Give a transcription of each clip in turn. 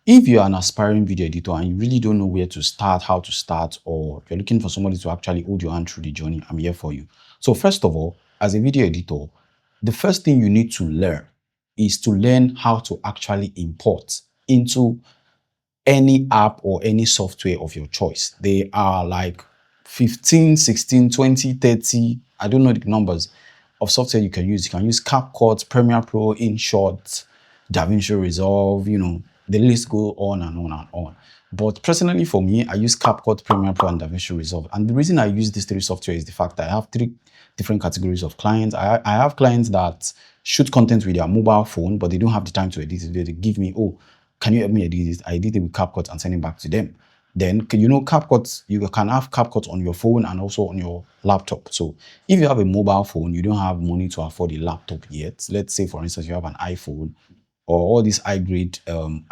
If you're an aspiring video editor and you really don't know where to start, how to start, or you're looking for somebody to actually hold your hand through the journey, I'm here for you. So first of all, as a video editor, the first thing you need to learn is to learn how to actually import into any app or any software of your choice. They are like 15, 16, 20, 30, I don't know the numbers of software you can use. You can use CapCut, Premiere Pro, InShot, DaVinci Resolve, the list go on and on and on. But personally for me, I use CapCut, Premiere Pro, and DaVinci Resolve. And the reason I use these three software is the fact that I have three different categories of clients. I have clients that shoot content with their mobile phone, but they don't have the time to edit it. They give me, oh, can you help me edit this? I edit it with CapCut and send it back to them. Then, CapCut, you can have CapCut on your phone and also on your laptop. So if you have a mobile phone, you don't have money to afford a laptop yet. Let's say, for instance, you have an iPhone or all these high-grade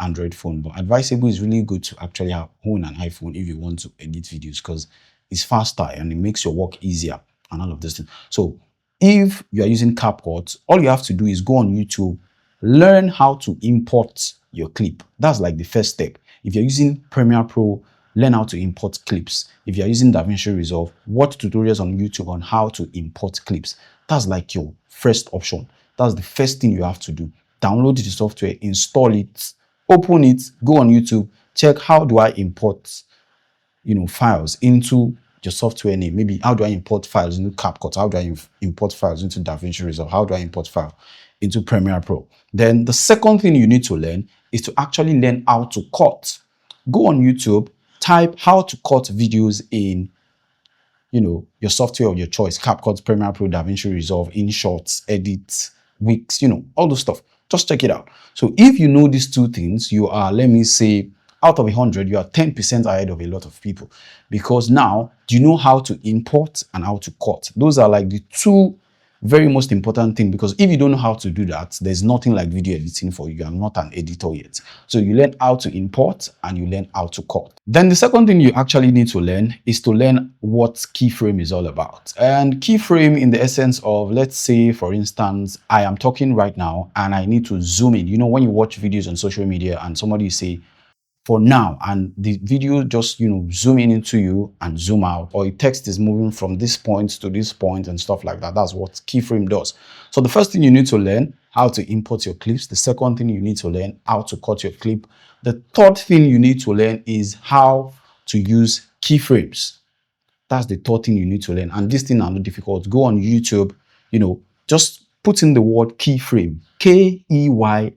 Android phone. But advisable is really good to actually own an iPhone if you want to edit videos, because it's faster and it makes your work easier and all of this thing. So if you are using CapCut, all you have to do is go on YouTube, learn how to import your clip. That's like the first step. If you're using Premiere Pro, learn how to import clips. If you're using DaVinci Resolve, watch tutorials on YouTube on how to import clips. That's like your first option. That's the first thing you have to do. Download the software, install it, open it, go on YouTube, check how do I import, files into your software name. Maybe how do I import files into CapCut? How do I import files into DaVinci Resolve? How do I import files into Premiere Pro? Then the second thing you need to learn is to actually learn how to cut. Go on YouTube, type how to cut videos in, your software of your choice: CapCut, Premiere Pro, DaVinci Resolve, InShot, Edit, Wix, all those stuff. Just check it out. So if you know these two things, you are, let me say, out of 100, you are 10% ahead of a lot of people, because now you know how to import and how to cut. Those are like the two very most important thing, because if you don't know how to do that, there's nothing like video editing for you. You are not an editor yet. So you learn how to import and you learn how to cut. Then the second thing you actually need to learn is to learn what keyframe is all about. And keyframe, in the essence of, let's say, for instance, I am talking right now and I need to zoom in. When you watch videos on social media and somebody say, for now, and the video just zoom in into you and zoom out, or a text is moving from this point to this point and stuff like that. That's what keyframe does. So the first thing you need to learn, how to import your clips. The second thing you need to learn, how to cut your clip. The third thing you need to learn is how to use keyframes. That's the third thing you need to learn, and this thing are not difficult. Go on YouTube, just put in the word keyframe, Keyframe.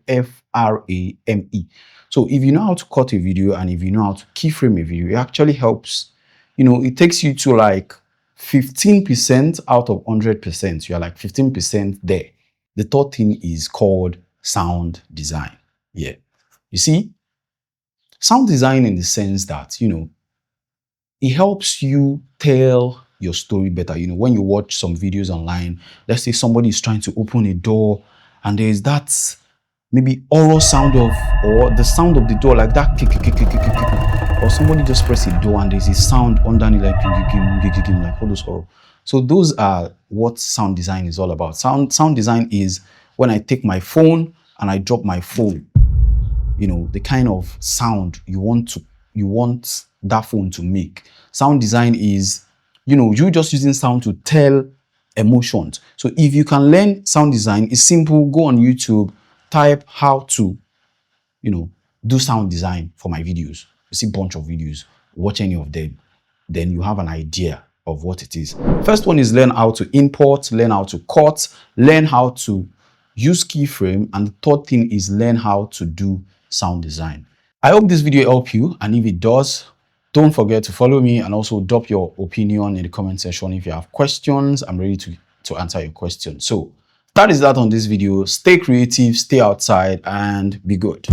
So if you know how to cut a video and if you know how to keyframe a video, it actually helps. It takes you to like 15% out of 100%. You're like 15% there. The third thing is called sound design. Yeah. You see, sound design in the sense that, it helps you tell your story better. When you watch some videos online, let's say somebody is trying to open a door and there's that maybe oral sound or the sound of the door, like that kick, or somebody just press a door and there's a sound underneath, like like all those oral. So those are what sound design is all about. Sound design is when I take my phone and I drop my phone, the kind of sound you want that phone to make. Sound design is, you just using sound to tell emotions. So if you can learn sound design, it's simple. Go on YouTube, type how to, do sound design for my videos. You see a bunch of videos, watch any of them, then you have an idea of what it is. First one is learn how to import, learn how to cut, learn how to use keyframe, and the third thing is learn how to do sound design. I hope this video helped you, and if it does, don't forget to follow me and also drop your opinion in the comment section. If you have questions, I'm ready to answer your questions. So that is that on this video. Stay creative, stay outside, and be good.